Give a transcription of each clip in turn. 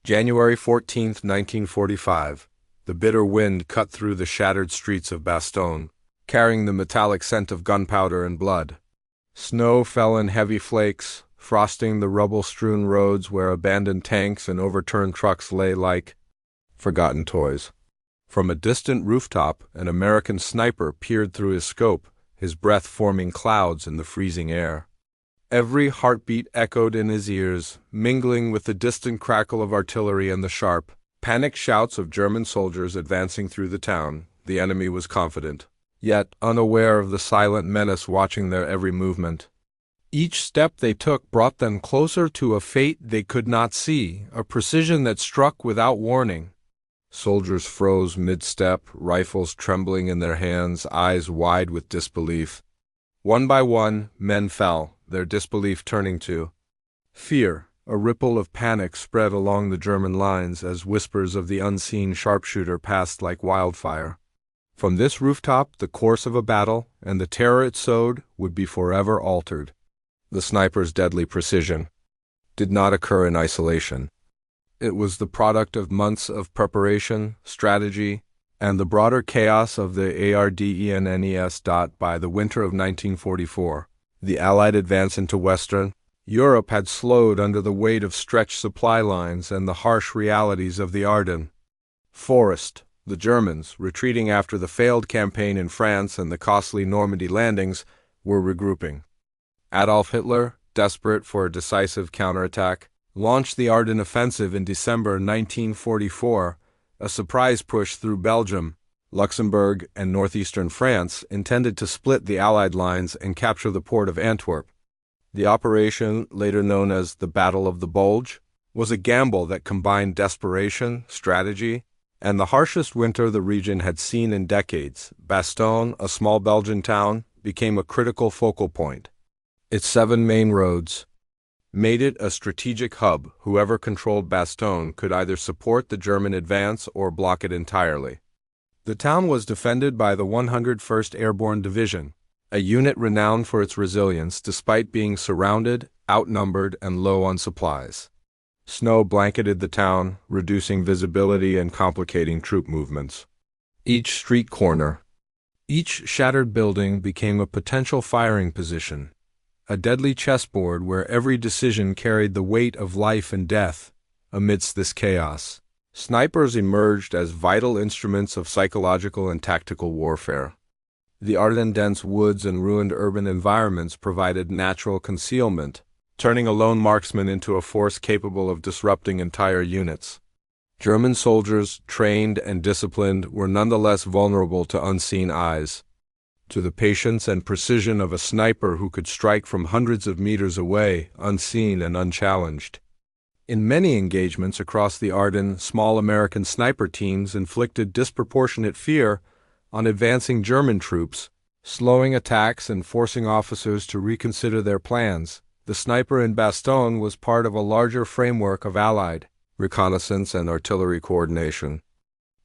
January 14, 1945. The bitter wind cut through the shattered streets of Bastogne, carrying the metallic scent of gunpowder and blood. Snow fell in heavy flakes, frosting the rubble-strewn roads where abandoned tanks and overturned trucks lay like forgotten toys. From a distant rooftop, an American sniper peered through his scope, his breath forming clouds in the freezing air. Every heartbeat echoed in his ears, mingling with the distant crackle of artillery and the sharp, panicked shouts of German soldiers advancing through the town. The enemy was confident, yet unaware of the silent menace watching their every movement. Each step they took brought them closer to a fate they could not see, a precision that struck without warning. Soldiers froze mid-step, rifles trembling in their hands, eyes wide with disbelief. One by one, men fell, their disbelief turning to fear. A ripple of panic spread along the German lines as whispers of the unseen sharpshooter passed like wildfire. From this rooftop, the course of a battle, and the terror it sowed, would be forever altered. The sniper's deadly precision did not occur in isolation. It was the product of months of preparation, strategy, and the broader chaos of the Ardennes. By the winter of 1944, the Allied advance into Western Europe had slowed under the weight of stretched supply lines and the harsh realities of the Ardennes forest. The Germans, retreating after the failed campaign in France and the costly Normandy landings, were regrouping. Adolf Hitler, desperate for a decisive counterattack, launched the Ardennes offensive in December 1944, a surprise push through Belgium, Luxembourg, and northeastern France intended to split the Allied lines and capture the port of Antwerp. The operation, later known as the Battle of the Bulge, was a gamble that combined desperation, strategy, and the harshest winter the region had seen in decades. Bastogne, a small Belgian town, became a critical focal point. Its 7 main roads made it a strategic hub. Whoever controlled Bastogne could either support the German advance or block it entirely. The town was defended by the 101st Airborne Division, a unit renowned for its resilience despite being surrounded, outnumbered, and low on supplies. Snow blanketed the town, reducing visibility and complicating troop movements. Each street corner, each shattered building became a potential firing position, a deadly chessboard where every decision carried the weight of life and death. Amidst this chaos, snipers emerged as vital instruments of psychological and tactical warfare. The Ardennes dense woods and ruined urban environments provided natural concealment, turning a lone marksman into a force capable of disrupting entire units. German soldiers, trained and disciplined, were nonetheless vulnerable to unseen eyes, to the patience and precision of a sniper who could strike from hundreds of meters away, unseen and unchallenged. In many engagements across the Ardennes, small American sniper teams inflicted disproportionate fear on advancing German troops, slowing attacks and forcing officers to reconsider their plans. The sniper in Bastogne was part of a larger framework of Allied reconnaissance and artillery coordination.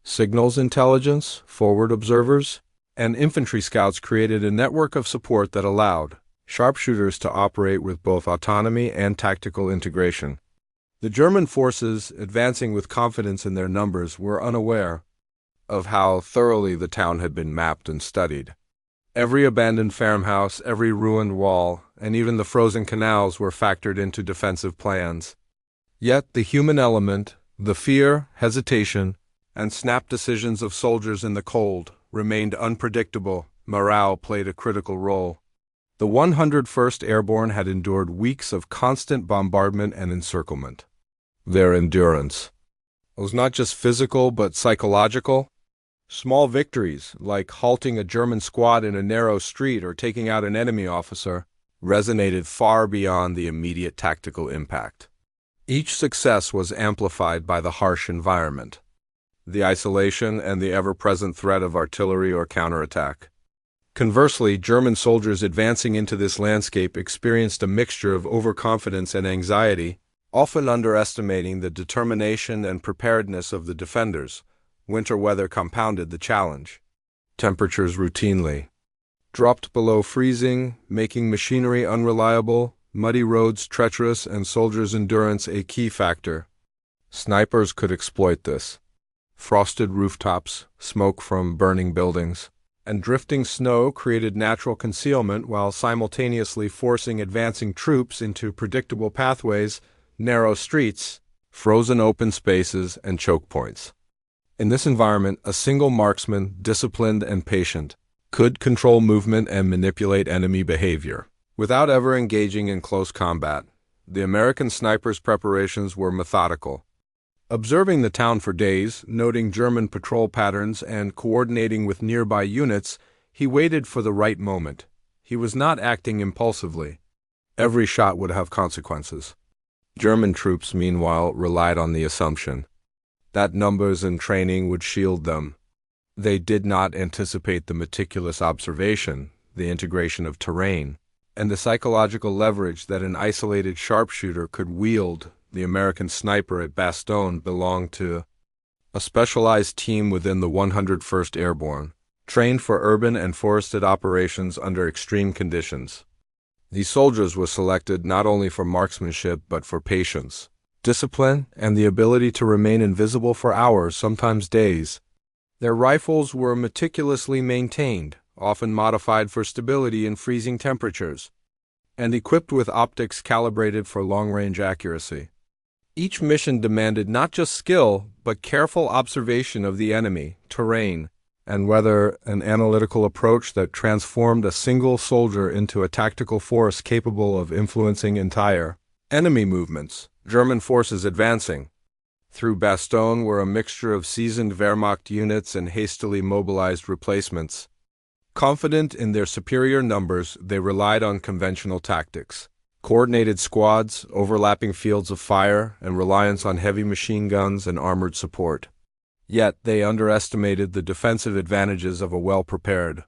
Signals intelligence, forward observers, and infantry scouts created a network of support that allowed sharpshooters to operate with both autonomy and tactical integration. The German forces, advancing with confidence in their numbers, were unaware of how thoroughly the town had been mapped and studied. Every abandoned farmhouse, every ruined wall, and even the frozen canals were factored into defensive plans. Yet the human element, the fear, hesitation, and snap decisions of soldiers in the cold, remained unpredictable. Morale played a critical role. The 101st Airborne had endured weeks of constant bombardment and encirclement. Their endurance was not just physical but psychological. Small victories, like halting a German squad in a narrow street or taking out an enemy officer, resonated far beyond the immediate tactical impact. Each success was amplified by the harsh environment, the isolation, and the ever-present threat of artillery or counterattack. Conversely, German soldiers advancing into this landscape experienced a mixture of overconfidence and anxiety, often underestimating the determination and preparedness of the defenders. Winter weather compounded the challenge. Temperatures routinely dropped below freezing, making machinery unreliable, muddy roads treacherous, and soldiers' endurance a key factor. Snipers could exploit this. Frosted rooftops, smoke from burning buildings, and drifting snow created natural concealment while simultaneously forcing advancing troops into predictable pathways, narrow streets, frozen open spaces, and choke points. In this environment, a single marksman, disciplined and patient, could control movement and manipulate enemy behavior. Without ever engaging in close combat, the American sniper's preparations were methodical. Observing the town for days, noting German patrol patterns, and coordinating with nearby units, he waited for the right moment. He was not acting impulsively. Every shot would have consequences. German troops, meanwhile, relied on the assumption that numbers and training would shield them. They did not anticipate the meticulous observation, the integration of terrain, and the psychological leverage that an isolated sharpshooter could wield. The American sniper at Bastogne belonged to a specialized team within the 101st Airborne, trained for urban and forested operations under extreme conditions. These soldiers were selected not only for marksmanship but for patience, discipline, and the ability to remain invisible for hours, sometimes days. Their rifles were meticulously maintained, often modified for stability in freezing temperatures, and equipped with optics calibrated for long-range accuracy. Each mission demanded not just skill, but careful observation of the enemy, terrain, and weather, an analytical approach that transformed a single soldier into a tactical force capable of influencing entire enemy movements. German forces advancing through Bastogne were a mixture of seasoned Wehrmacht units and hastily mobilized replacements. Confident in their superior numbers, they relied on conventional tactics. Coordinated squads, overlapping fields of fire, and reliance on heavy machine guns and armored support. Yet they underestimated the defensive advantages of a well-prepared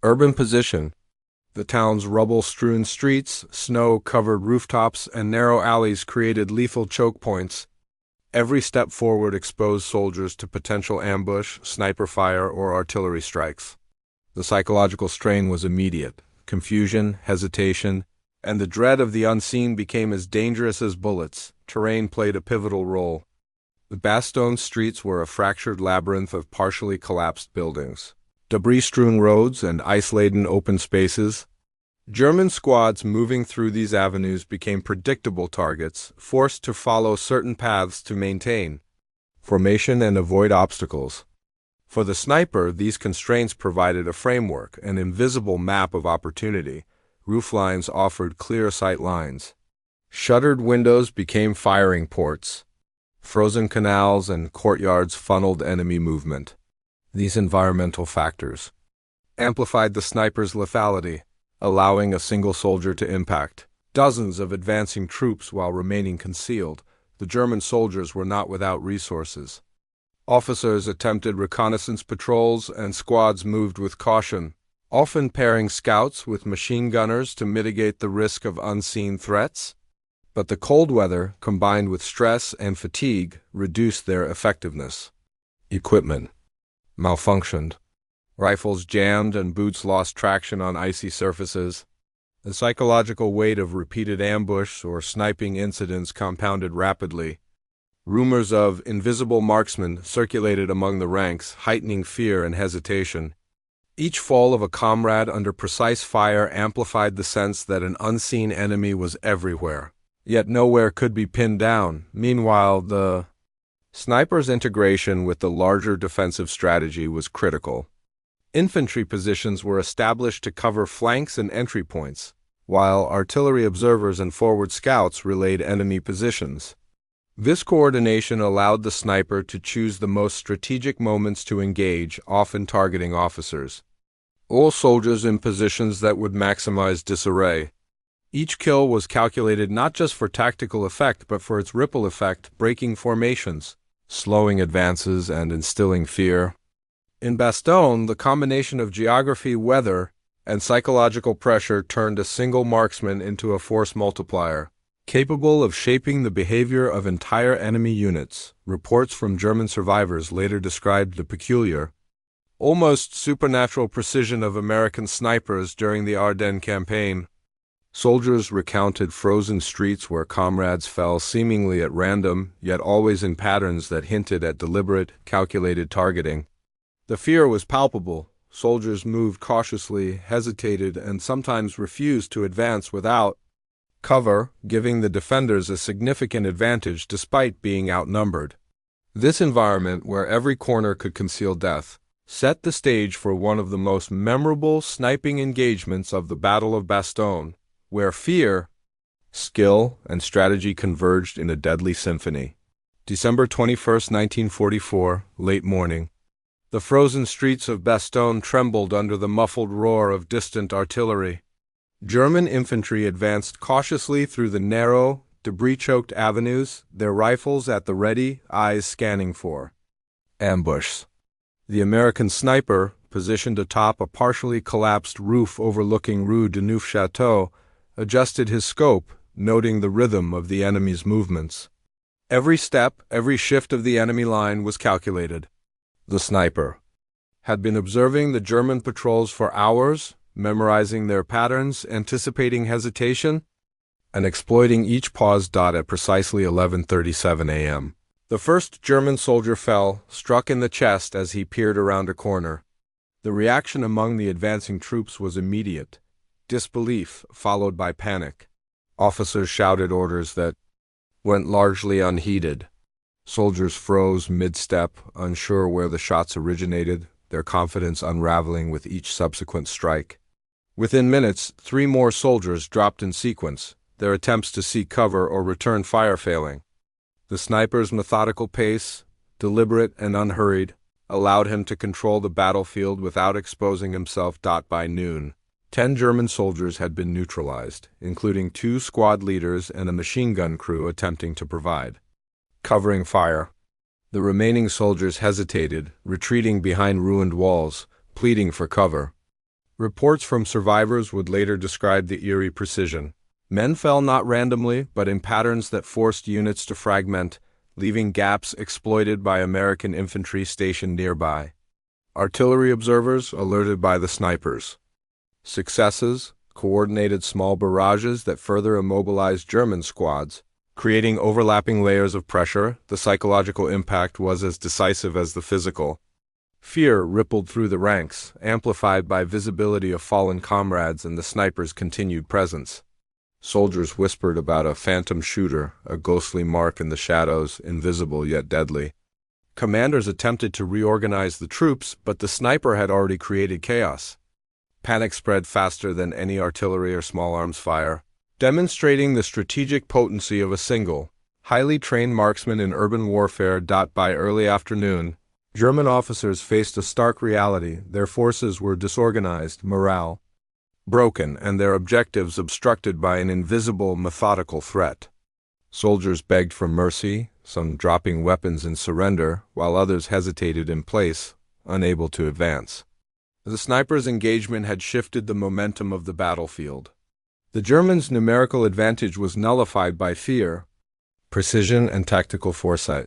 urban position. The town's rubble-strewn streets, snow-covered rooftops, and narrow alleys created lethal choke points. Every step forward exposed soldiers to potential ambush, sniper fire, or artillery strikes. The psychological strain was immediate. Confusion, hesitation, and the dread of the unseen became as dangerous as bullets. Terrain played a pivotal role. The Bastogne streets were a fractured labyrinth of partially collapsed buildings, debris-strewn roads, and ice-laden open spaces. German squads moving through these avenues became predictable targets, forced to follow certain paths to maintain formation and avoid obstacles. For the sniper, these constraints provided a framework, an invisible map of opportunity. Rooflines offered clear sight lines. Shuttered windows became firing ports. Frozen canals and courtyards funneled enemy movement. These environmental factors amplified the sniper's lethality, allowing a single soldier to impact dozens of advancing troops while remaining concealed. The German soldiers were not without resources. Officers attempted reconnaissance patrols and squads moved with caution, often pairing scouts with machine gunners to mitigate the risk of unseen threats. But the cold weather, combined with stress and fatigue, reduced their effectiveness. Equipment malfunctioned. Rifles jammed and boots lost traction on icy surfaces. The psychological weight of repeated ambush or sniping incidents compounded rapidly. Rumors of invisible marksmen circulated among the ranks, heightening fear and hesitation. Each fall of a comrade under precise fire amplified the sense that an unseen enemy was everywhere, yet nowhere could be pinned down. Meanwhile, the sniper's integration with the larger defensive strategy was critical. Infantry positions were established to cover flanks and entry points, while artillery observers and forward scouts relayed enemy positions. This coordination allowed the sniper to choose the most strategic moments to engage, often targeting officers or soldiers in positions that would maximize disarray. Each kill was calculated not just for tactical effect but for its ripple effect, breaking formations, slowing advances, and instilling fear. In Bastogne, the combination of geography, weather, and psychological pressure turned a single marksman into a force multiplier, capable of shaping the behavior of entire enemy units. Reports from German survivors later described the peculiar, almost supernatural precision of American snipers during the Ardennes campaign. Soldiers recounted frozen streets where comrades fell seemingly at random, yet always in patterns that hinted at deliberate, calculated targeting. The fear was palpable. Soldiers moved cautiously, hesitated, and sometimes refused to advance without cover, giving the defenders a significant advantage despite being outnumbered. This environment, where every corner could conceal death, set the stage for one of the most memorable sniping engagements of the Battle of Bastogne, where fear, skill, and strategy converged in a deadly symphony. December 21st, 1944, late morning. The frozen streets of Bastogne trembled under the muffled roar of distant artillery. German infantry advanced cautiously through the narrow, debris-choked avenues, their rifles at the ready, eyes scanning for ambush. The American sniper, positioned atop a partially collapsed roof overlooking Rue de Neufchâteau, adjusted his scope, noting the rhythm of the enemy's movements. Every step, every shift of the enemy line was calculated. The sniper had been observing the German patrols for hours, memorizing their patterns, anticipating hesitation, and exploiting each pause. At precisely 11:37 a.m. The first German soldier fell, struck in the chest as he peered around a corner. The reaction among the advancing troops was immediate. Disbelief, followed by panic. Officers shouted orders that went largely unheeded. Soldiers froze mid-step, unsure where the shots originated, their confidence unraveling with each subsequent strike. Within minutes, 3 more soldiers dropped in sequence, their attempts to seek cover or return fire failing. The sniper's methodical pace, deliberate and unhurried, allowed him to control the battlefield without exposing himself. By noon, 10 German soldiers had been neutralized, including 2 squad leaders and a machine gun crew attempting to provide covering fire. The remaining soldiers hesitated, retreating behind ruined walls, pleading for cover. Reports from survivors would later describe the eerie precision. Men fell not randomly, but in patterns that forced units to fragment, leaving gaps exploited by American infantry stationed nearby. Artillery observers alerted by the snipers. Successes, coordinated small barrages that further immobilized German squads, creating overlapping layers of pressure. The psychological impact was as decisive as the physical. Fear rippled through the ranks, amplified by visibility of fallen comrades and the sniper's continued presence. Soldiers whispered about a phantom shooter, a ghostly mark in the shadows, invisible yet deadly. Commanders attempted to reorganize the troops, but the sniper had already created chaos. Panic spread faster than any artillery or small arms fire, demonstrating the strategic potency of a single, highly trained marksman in urban warfare. By early afternoon, German officers faced a stark reality. Their forces were disorganized, morale broken, and their objectives obstructed by an invisible, methodical threat. Soldiers begged for mercy, some dropping weapons in surrender, while others hesitated in place, unable to advance. The sniper's engagement had shifted the momentum of the battlefield. The Germans' numerical advantage was nullified by fear, precision, and tactical foresight.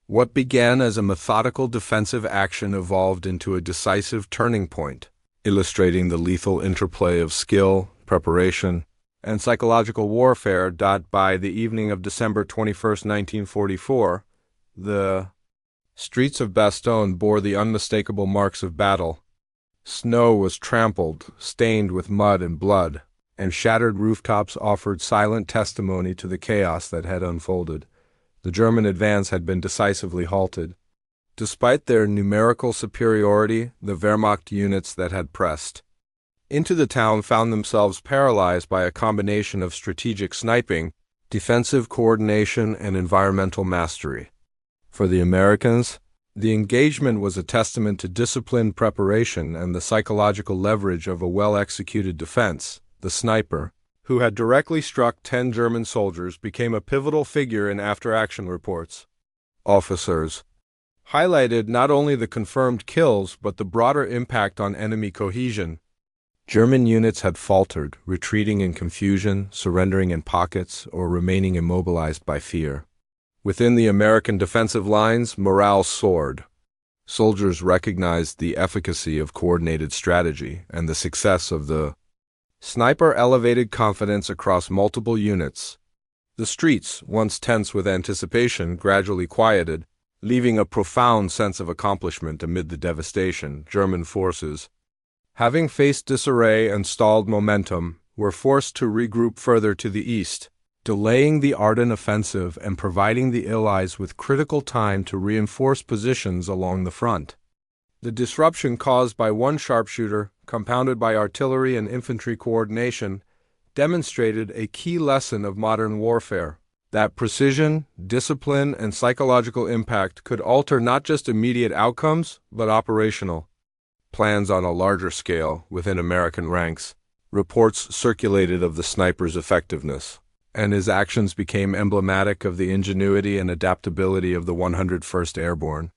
What began as a methodical defensive action evolved into a decisive turning point, illustrating the lethal interplay of skill, preparation, and psychological warfare. By the evening of December 21st, 1944, the streets of Bastogne bore the unmistakable marks of battle. Snow was trampled, stained with mud and blood, and shattered rooftops offered silent testimony to the chaos that had unfolded. The German advance had been decisively halted. Despite their numerical superiority, the Wehrmacht units that had pressed into the town found themselves paralyzed by a combination of strategic sniping, defensive coordination, and environmental mastery. For the Americans, the engagement was a testament to disciplined preparation and the psychological leverage of a well-executed defense. The sniper, who had directly struck 10 German soldiers, became a pivotal figure in after-action reports. Officers highlighted not only the confirmed kills but the broader impact on enemy cohesion. German units had faltered, retreating in confusion, surrendering in pockets, or remaining immobilized by fear. Within the American defensive lines, morale soared. Soldiers recognized the efficacy of coordinated strategy and the success of the Sniper elevated confidence across multiple units. The streets, once tense with anticipation, gradually quieted, leaving a profound sense of accomplishment amid the devastation. German forces, having faced disarray and stalled momentum, were forced to regroup further to the east, delaying the Ardennes offensive and providing the Allies with critical time to reinforce positions along the front. The disruption caused by one sharpshooter, compounded by artillery and infantry coordination, demonstrated a key lesson of modern warfare: that precision, discipline, and psychological impact could alter not just immediate outcomes, but operational plans on a larger scale within American ranks. Reports circulated of the sniper's effectiveness, and his actions became emblematic of the ingenuity and adaptability of the 101st Airborne.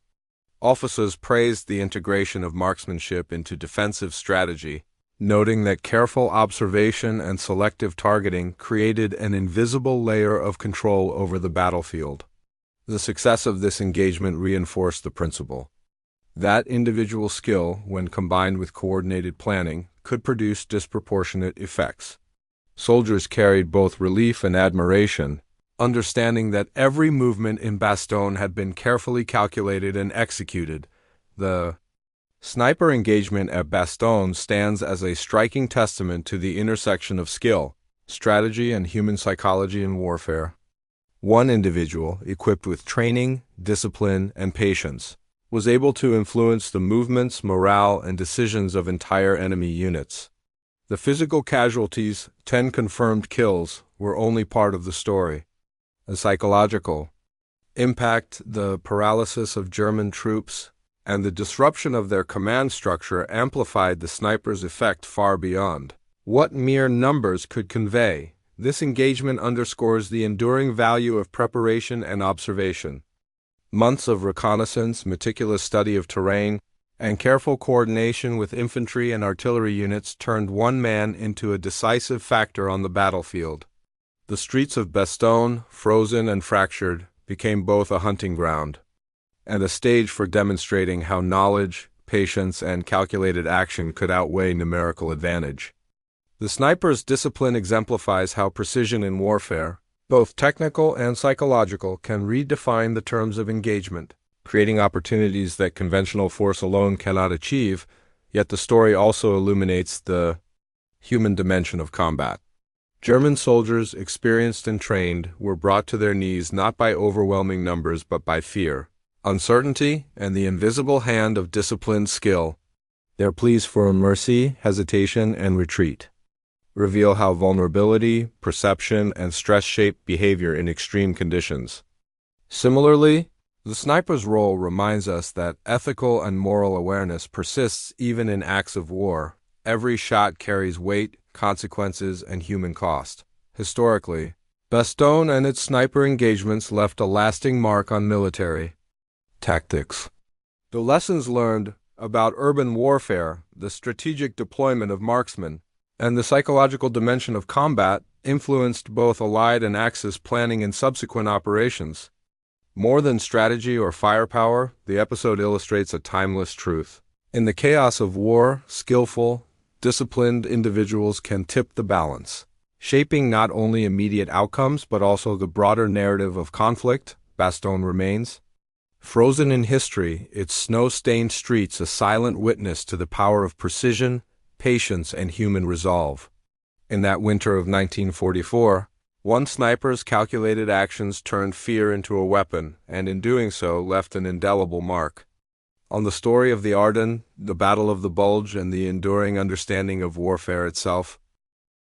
Officers praised the integration of marksmanship into defensive strategy, noting that careful observation and selective targeting created an invisible layer of control over the battlefield. The success of this engagement reinforced the principle that individual skill, when combined with coordinated planning, could produce disproportionate effects. Soldiers carried both relief and admiration, understanding that every movement in Bastogne had been carefully calculated and executed. The sniper engagement at Bastogne stands as a striking testament to the intersection of skill, strategy, and human psychology in warfare. One individual, equipped with training, discipline, and patience, was able to influence the movements, morale, and decisions of entire enemy units. The physical casualties, 10 confirmed kills, were only part of the story. The psychological impact, the paralysis of German troops, and the disruption of their command structure amplified the sniper's effect far beyond what mere numbers could convey. This engagement underscores the enduring value of preparation and observation. Months of reconnaissance, meticulous study of terrain, and careful coordination with infantry and artillery units turned one man into a decisive factor on the battlefield. The streets of Bastogne, frozen and fractured, became both a hunting ground and a stage for demonstrating how knowledge, patience, and calculated action could outweigh numerical advantage. The sniper's discipline exemplifies how precision in warfare, both technical and psychological, can redefine the terms of engagement, creating opportunities that conventional force alone cannot achieve. Yet the story also illuminates the human dimension of combat. German soldiers, experienced and trained, were brought to their knees not by overwhelming numbers but by fear, uncertainty, and the invisible hand of disciplined skill. Their pleas for mercy, hesitation, and retreat reveal how vulnerability, perception, and stress shape behavior in extreme conditions. Similarly, the sniper's role reminds us that ethical and moral awareness persists even in acts of war. Every shot carries weight, consequences, and human cost. Historically, Bastogne and its sniper engagements left a lasting mark on military tactics. The lessons learned about urban warfare, the strategic deployment of marksmen, and the psychological dimension of combat influenced both Allied and Axis planning and subsequent operations. More than strategy or firepower, the episode illustrates a timeless truth. In the chaos of war, skillful, disciplined individuals can tip the balance, shaping not only immediate outcomes but also the broader narrative of conflict. Bastogne remains frozen in history, its snow-stained streets a silent witness to the power of precision, patience, and human resolve. In that winter of 1944, one sniper's calculated actions turned fear into a weapon, and in doing so left an indelible mark on the story of the Ardennes, the Battle of the Bulge, and the enduring understanding of warfare itself.